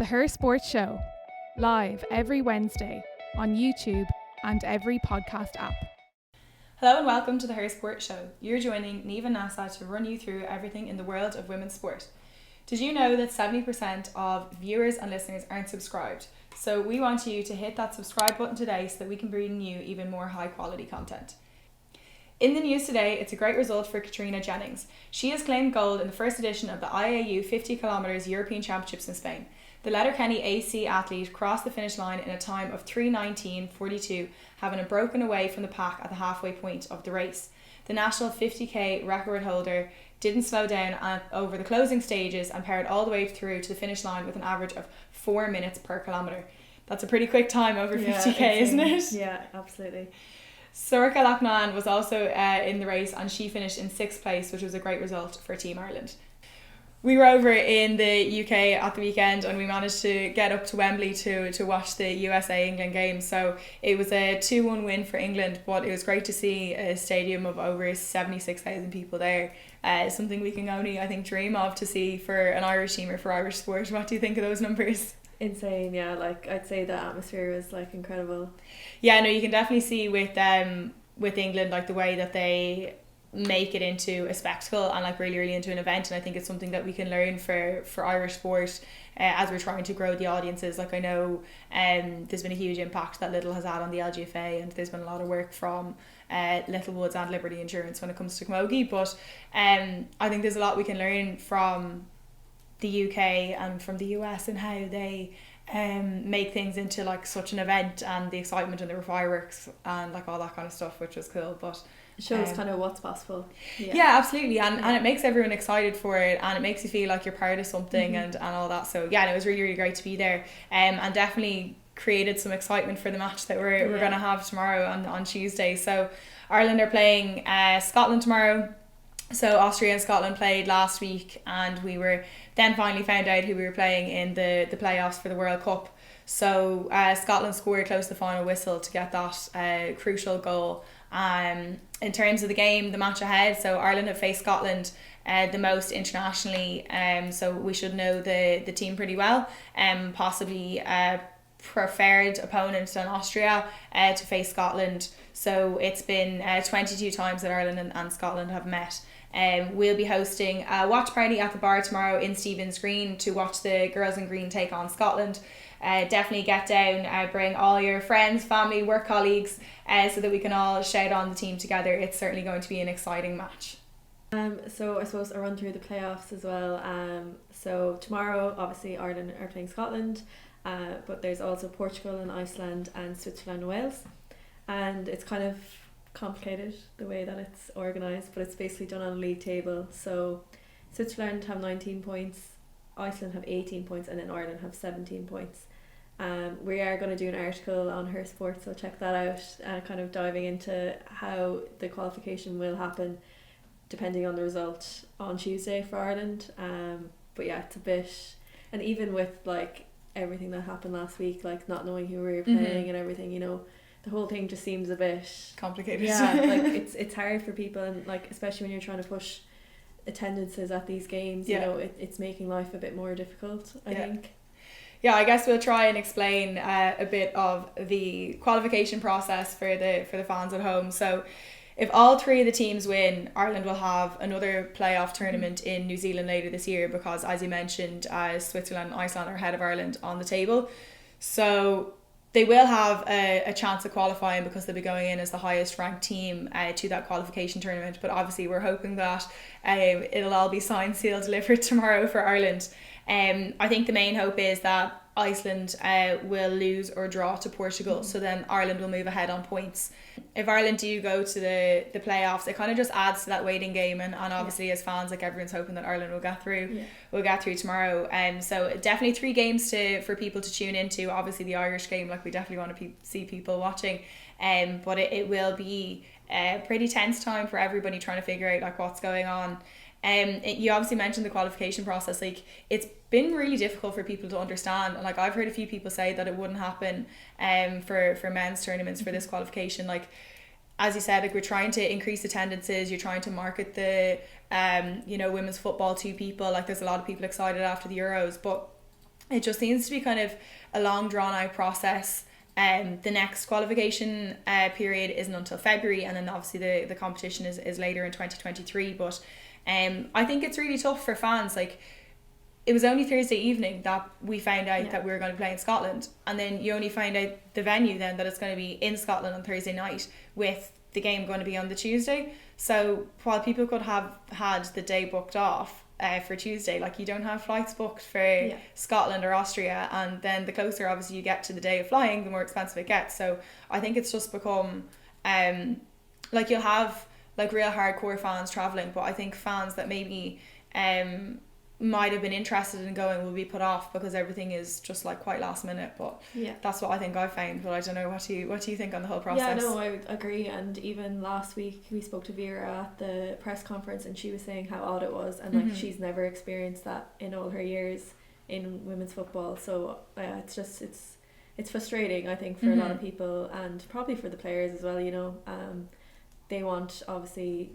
The Her Sports Show, live every Wednesday on YouTube and every podcast app. Hello and welcome to the Her Sports Show. You're joining Neve and Nasa to run you through everything in the world of women's sport. Did you know that 70% of viewers and listeners aren't subscribed? So we want you to hit that subscribe button today so that we can bring you even more high quality content. In the news today, it's a great result for Katrina Jennings. She has claimed gold in the first edition of the IAU 50 km European Championships in Spain. The Letterkenny AC athlete crossed the finish line in a time of 3:19.42, having broken away from the pack at the halfway point of the race. The national 50k record holder didn't slow down over the closing stages and powered all the way through to the finish line with an average of 4 minutes per kilometre. That's a pretty quick time over 50k, isn't it? Yeah, absolutely. Sorcha Lachlan was also in the race and she finished in 6th place, which was a great result for Team Ireland. We were over in the UK at the weekend and we managed to get up to Wembley to watch the USA-England game. So it was a 2-1 win for England, but it was great to see a stadium of over 76,000 people there. Something we can only, I think, dream of to see for an Irish team or for Irish sport. What do you think of those numbers? Insane, yeah. I'd say the atmosphere was incredible. Yeah, no, you can definitely see with England the way that they make it into a spectacle and really into an event, and I think it's something that we can learn for Irish sport as we're trying to grow the audiences. I know there's been a huge impact that Little has had on the LGFA, and there's been a lot of work from Littlewoods and Liberty Insurance when it comes to camogie, but I think there's a lot we can learn from the UK and from the US and how they make things into such an event, and the excitement and the fireworks and all that kind of stuff, which was cool. But it shows kind of what's possible. Yeah, absolutely, and it makes everyone excited for it, and it makes you feel like you're part of something, and all that. So yeah, it was really great to be there, and definitely created some excitement for the match that we're going to have tomorrow on Tuesday. So Ireland are playing Scotland tomorrow. So Austria and Scotland played last week, and we were then finally found out who we were playing in the playoffs for the World Cup. So Scotland scored close to the final whistle to get that crucial goal. In terms of the game, the match ahead, so Ireland have faced Scotland the most internationally, so we should know the team pretty well, possibly preferred opponent than Austria to face Scotland. So it's been 22 times that Ireland and Scotland have met. We'll be hosting a watch party at the bar tomorrow in Stephen's Green to watch the girls in green take on Scotland. Definitely get down, bring all your friends, family, work colleagues, so that we can all shout on the team together. It's certainly going to be an exciting match. So I suppose I'll run through the playoffs as well. So tomorrow obviously Ireland are playing Scotland, but there's also Portugal and Iceland and Switzerland and Wales, and it's kind of complicated the way that it's organised, but it's basically done on a league table. So Switzerland have 19 points, Iceland have 18 points, and then Ireland have 17 points. We are going to do an article on Her Sport, so check that out, kind of diving into how the qualification will happen depending on the result on Tuesday for Ireland. But yeah, it's a bit, and even with everything that happened last week, not knowing who we were playing and everything, the whole thing just seems a bit complicated. Yeah, it's hard for people, and especially when you're trying to push attendances at these games, it's making life a bit more difficult, I think. Yeah, I guess we'll try and explain a bit of the qualification process for the fans at home. So if all three of the teams win, Ireland will have another playoff tournament in New Zealand later this year, because as you mentioned, Switzerland and Iceland are ahead of Ireland on the table. So they will have a chance of qualifying because they'll be going in as the highest ranked team to that qualification tournament. But obviously we're hoping that it'll all be signed, sealed, delivered tomorrow for Ireland. I think the main hope is that Iceland will lose or draw to Portugal, so then Ireland will move ahead on points. If Ireland do go to the playoffs, it kind of just adds to that waiting game, and obviously as fans, everyone's hoping that Ireland will get through. We'll get through tomorrow. So definitely 3 games for people to tune into. Obviously the Irish game, we definitely want to see people watching, but it will be a pretty tense time for everybody trying to figure out what's going on. You obviously mentioned the qualification process. It's been really difficult for people to understand, and I've heard a few people say that it wouldn't happen for men's tournaments for this qualification. As you said, we're trying to increase attendances, you're trying to market the women's football to people. There's a lot of people excited after the Euros, but it just seems to be kind of a long drawn out process. The next qualification period isn't until February, and then obviously the competition is later in 2023. But I think it's really tough for fans. Like, it was only Thursday evening that we found out that we were going to play in Scotland, and then you only find out the venue then that it's going to be in Scotland on Thursday night, with the game going to be on the Tuesday. So while people could have had the day booked off for Tuesday, like, you don't have flights booked for Scotland or Austria, and then the closer obviously you get to the day of flying, the more expensive it gets. So I think it's just become like, you'll have like real hardcore fans traveling, but I think fans that maybe might have been interested in going will be put off because everything is just like quite last minute. But that's what I think I found. But I don't know, what do you think on the whole process? Yeah, no, I would agree. And even last week we spoke to Vera at the press conference, and she was saying how odd it was, and like she's never experienced that in all her years in women's football. So it's just it's frustrating, I think, for a lot of people, and probably for the players as well. You know, they want obviously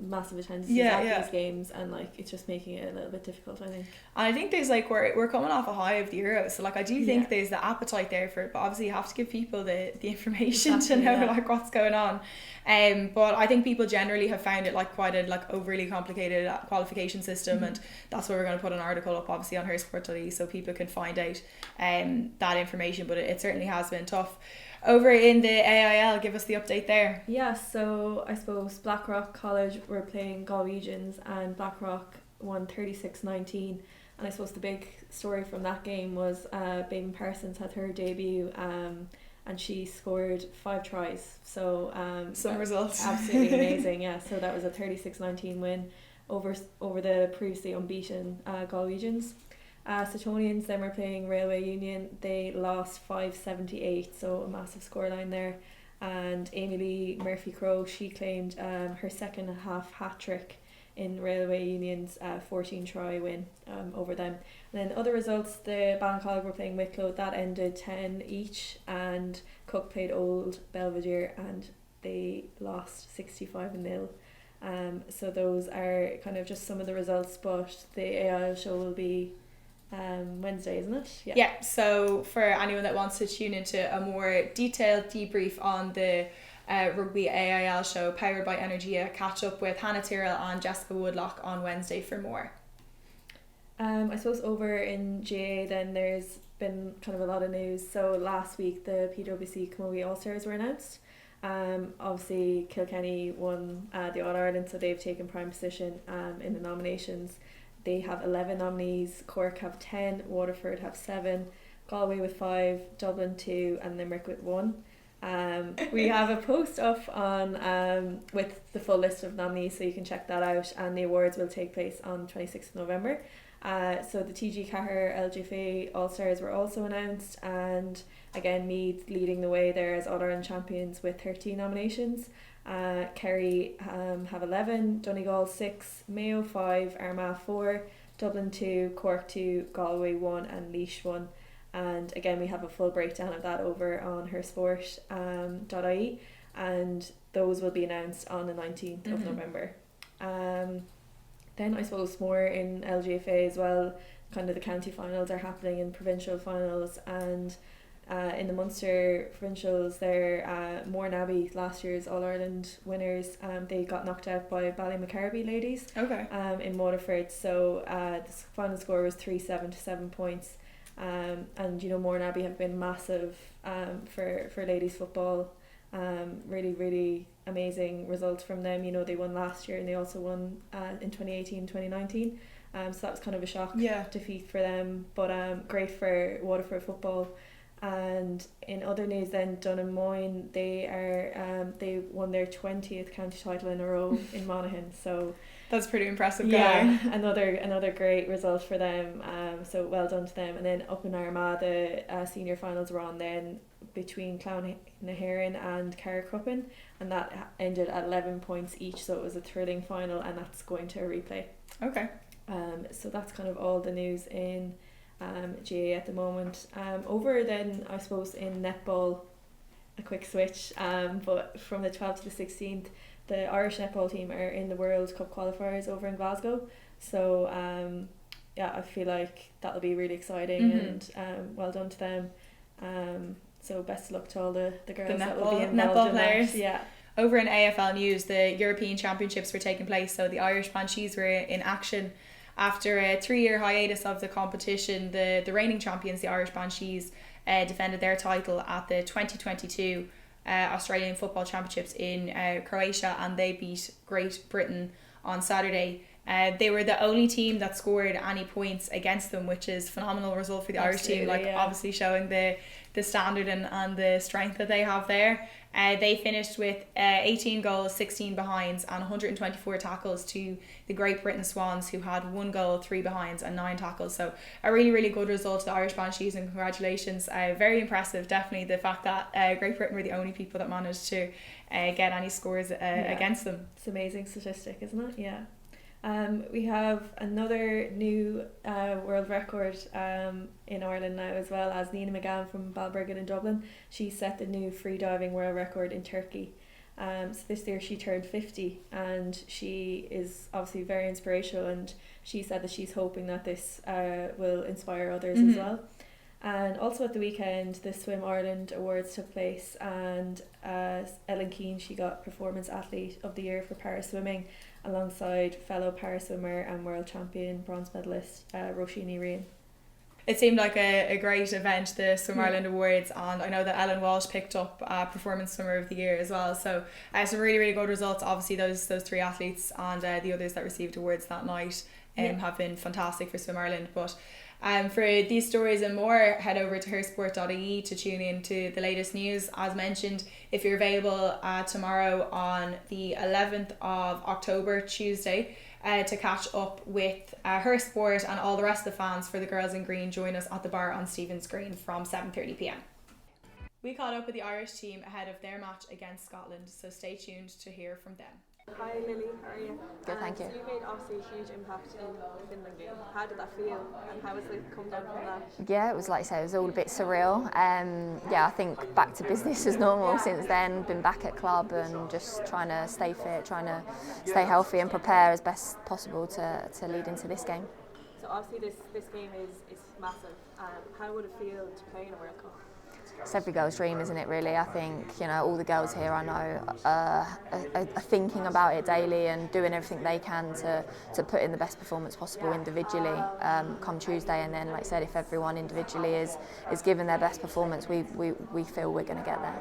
massive attendances at these games, and like it's just making it a little bit difficult, I think. And I think there's like, we're coming off a high of the Euros, so like I do think there's the appetite there for it, but obviously you have to give people the information to know like what's going on. But I think people generally have found it like quite a like overly complicated qualification system, and that's why we're going to put an article up obviously on Hersport.ie so people can find out that information. But it certainly has been tough. Over in the AIL, give us the update there. Yeah, so I suppose Blackrock College were playing Galwegians, and Blackrock won 36-19. And I suppose the big story from that game was Baden Parsons had her debut, and she scored 5 tries. So some results. Absolutely amazing, yeah. So that was a 36-19 win over the previously unbeaten Galwegians. Suttonians then were playing Railway Union. They lost 5-78, so a massive scoreline there. And Amy Lee Murphy-Crowe, she claimed her second half hat-trick in Railway Union's 14 try win over them. And then other results, the Ballincollig were playing Wicklow. That ended 10 each, and Cook played Old Belvedere and they lost 65-0. So those are kind of just some of the results, but the AIL show will be Wednesday, isn't it? Yeah, so for anyone that wants to tune into a more detailed debrief on the Rugby AIL show powered by Energia, catch up with Hannah Tyrrell and Jessica Woodlock on Wednesday for more. I suppose over in GA then there's been kind of a lot of news. So last week the PwC Camogie All-Stars were announced. Obviously Kilkenny won the All-Ireland, so they've taken prime position in the nominations. They have 11 nominees, Cork have 10, Waterford have 7, Galway with 5, Dublin 2 and Limerick with 1. We have a post up on with the full list of nominees, so you can check that out, and the awards will take place on 26th of November. So the TG Cahir LGFA All-Stars were also announced, and again Meath leading the way there as All-Ireland Champions with 13 nominations. Kerry have 11, Donegal 6, Mayo 5, Armagh 4, Dublin 2, Cork 2, Galway 1 and Laois 1. And again we have a full breakdown of that over on hersport.ie, and those will be announced on the 19th of November. Then I suppose more in LGFA as well, kind of the county finals are happening in provincial finals, and in the Munster provincials there, Mourne last year's All-Ireland winners, they got knocked out by Ballymacarbie ladies in Waterford. So the final score was 3-7 to 7 points. And you know, Mourne have been massive for ladies football. Really amazing results from them. You know, they won last year and they also won in 2018-2019. So that was kind of a shock defeat for them, but great for Waterford football. And in other news then, Donaghmoyne, they won their 20th county title in a row in Monaghan, so that's pretty impressive. Another great result for them, so well done to them. And then up in Armagh, the senior finals were on then between Clownaherin and Carrickruppen, and that ended at 11 points each, so it was a thrilling final, and that's going to a replay. So that's kind of all the news in GA at the moment. Over then I suppose in netball, a quick switch, but from the 12th to the 16th the Irish netball team are in the World Cup qualifiers over in Glasgow. So yeah, I feel like that'll be really exciting, and well done to them. So best of luck to all the girls that will be involved in players. that. Yeah. Over in AFL news, the European Championships were taking place, so the Irish Banshees were in action. After a 3-year hiatus of the competition, the reigning champions, the Irish Banshees, defended their title at the 2022 Australian Football Championships in Croatia, and they beat Great Britain on Saturday. They were the only team that scored any points against them, which is a phenomenal result for the Irish team, obviously showing the standard and the strength that they have there. They finished with 18 goals, 16 behinds and 124 tackles to the Great Britain Swans, who had 1 goal, 3 behinds and 9 tackles. So a really, really good result to the Irish Banshees, and congratulations. Very impressive, definitely, the fact that Great Britain were the only people that managed to get any scores against them. It's an amazing statistic, isn't it? Yeah. We have another new world record in Ireland now, as well as Nina McGann from Balbriggan in Dublin. She set the new freediving world record in Turkey. So this year she turned 50, and she is obviously very inspirational, and she said that she's hoping that this will inspire others as well. And also at the weekend, the Swim Ireland Awards took place, and Ellen Keane, she got Performance Athlete of the Year for para swimming, alongside fellow para swimmer and world champion bronze medalist Roisin Ryan. It seemed like a great event, the Swim Ireland Awards, and I know that Ellen Walsh picked up Performance Swimmer of the Year as well. So some really, really good results. Obviously those 3 athletes and the others that received awards that night have been fantastic for Swim Ireland. But for these stories and more, head over to hersport.ie to tune in to the latest news. As mentioned, if you're available tomorrow on the 11th of October, Tuesday, to catch up with Her Sport and all the rest of the fans for the Girls in Green, join us at the bar on Stephen's Green from 7:30pm. We caught up with the Irish team ahead of their match against Scotland, so stay tuned to hear from them. Hi Lily, how are you? Good, thank you. So you made obviously a huge impact in the Finland game. How did that feel, and how was it come down from that? Yeah, it was, like I say, it was all a bit surreal. Yeah, I think back to business as normal since then. Been back at club and just trying to stay fit, trying to stay healthy and prepare as best possible to lead into this game. So obviously this game is massive. How would it feel to play in a World Cup? It's every girl's dream, isn't it, really? I think, all the girls here I know are thinking about it daily and doing everything they can to put in the best performance possible individually come Tuesday. And then, like I said, if everyone individually is giving their best performance, we feel we're going to get there.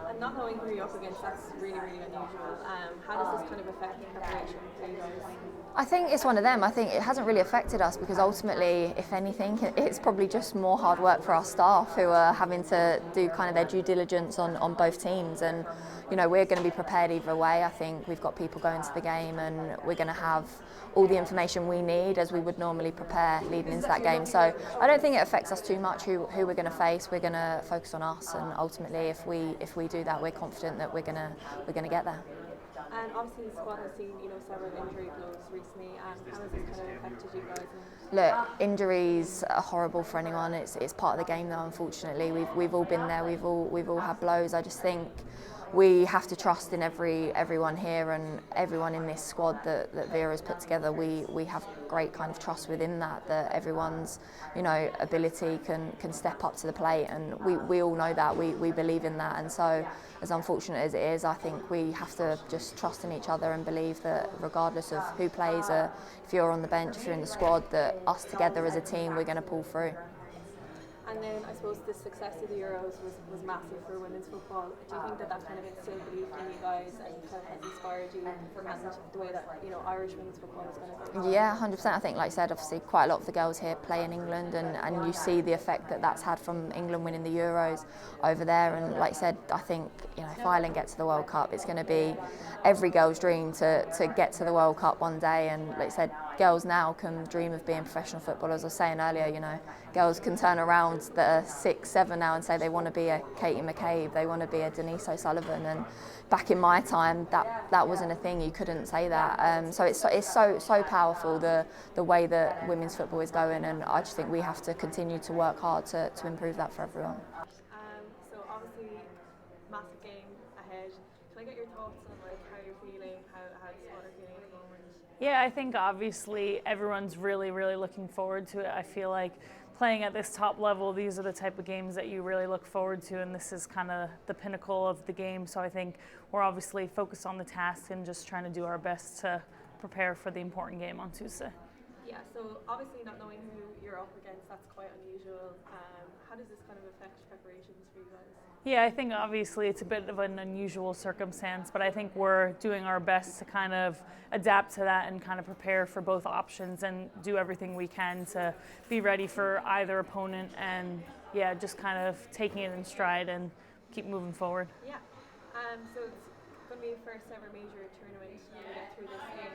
And not knowing who you're up against, that's really, really unusual. How does this kind of affect the preparation for you guys? I think it's one of them. I think it hasn't really affected us because ultimately, if anything, it's probably just more hard work for our staff who are having to do kind of their due diligence on both teams. And, we're going to be prepared either way. I think we've got people going to the game and we're going to have all the information we need as we would normally prepare leading into that game. So I don't think it affects us too much who we're going to face. We're going to focus on us, and ultimately if we do that, we're confident that we're going to get there. And obviously the squad has seen several injury blows recently. How has this kind of affected you guys? Look, injuries are horrible for anyone. It's part of the game, though. Unfortunately, we've all been there. We've all had blows. I just think we have to trust in everyone here and everyone in this squad that Vera's put together. We have great kind of trust within that everyone's ability can step up to the plate, and we all know that. We believe in that, and so as unfortunate as it is, I think we have to just trust in each other and believe that regardless of who plays, if you're on the bench, if you're in the squad, that us together as a team, we're going to pull through. And then I suppose the success of the Euros was massive for women's football. Do you think that kind of instilled belief in you guys and kind of has inspired you and the way that Irish women's football is going to go? Yeah, 100%. I think, like I said, obviously quite a lot of the girls here play in England, and you see the effect that's had from England winning the Euros over there. And like I said, I think if Ireland get to the World Cup, it's going to be every girl's dream to get to the World Cup one day. And like I said, girls now can dream of being professional footballers. I was saying earlier, girls can turn around that are 6, 7 now and say they want to be a Katie McCabe, they want to be a Denise O'Sullivan. And back in my time, that wasn't a thing. You couldn't say that. So it's so powerful the way that women's football is going, and I just think we have to continue to work hard to improve that for everyone. So obviously, massive game ahead. Can I get your thoughts on how you're feeling, how the squad are feeling at the moment? Yeah, I think obviously everyone's really, really looking forward to it. I feel like playing at this top level, these are the type of games that you really look forward to, and this is kind of the pinnacle of the game. So I think we're obviously focused on the task and just trying to do our best to prepare for the important game on Tuesday. Yeah, so obviously not knowing who you're up against, that's quite unusual. How does this kind of affect preparations for you guys? Yeah, I think obviously it's a bit of an unusual circumstance, but I think we're doing our best to kind of adapt to that and kind of prepare for both options and do everything we can to be ready for either opponent, and yeah, just kind of taking it in stride and keep moving forward. Yeah, so it's going to be the first ever major tournament to get through this game.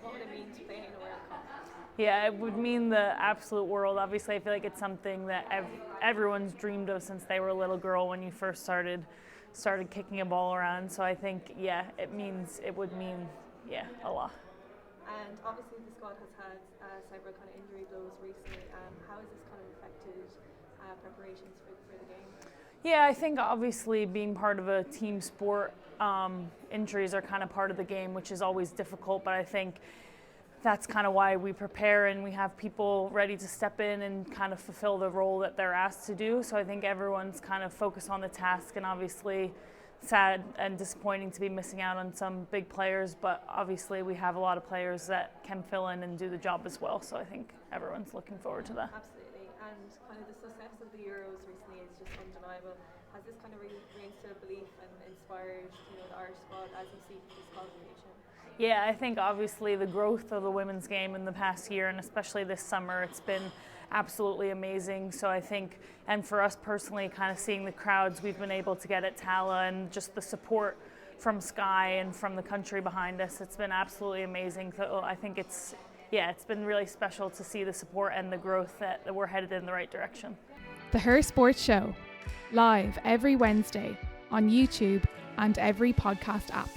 What would it mean to play in a World Cup? Yeah, it would mean the absolute world. Obviously, I feel like it's something that everyone's dreamed of since they were a little girl when you first started kicking a ball around. So I think, yeah, it would mean a lot. And obviously the squad has had several kind of injury blows recently. How has this kind of affected preparations for the game? Yeah, I think obviously being part of a team sport, injuries are kind of part of the game, which is always difficult, but I think that's kind of why we prepare and we have people ready to step in and kind of fulfill the role that they're asked to do. So I think everyone's kind of focused on the task, and obviously sad and disappointing to be missing out on some big players, but obviously we have a lot of players that can fill in and do the job as well. So I think everyone's looking forward to that. Absolutely, and kind of the success of the Euros recently is just undeniable. Has this kind of reinstilled belief and inspired the Irish squad as you see this qualification? Yeah, I think obviously the growth of the women's game in the past year, and especially this summer, it's been absolutely amazing. So I think, and for us personally, kind of seeing the crowds we've been able to get at Tala and just the support from Sky and from the country behind us, it's been absolutely amazing. So I think it's been really special to see the support and the growth that we're headed in the right direction. The Her Sports Show, live every Wednesday on YouTube and every podcast app.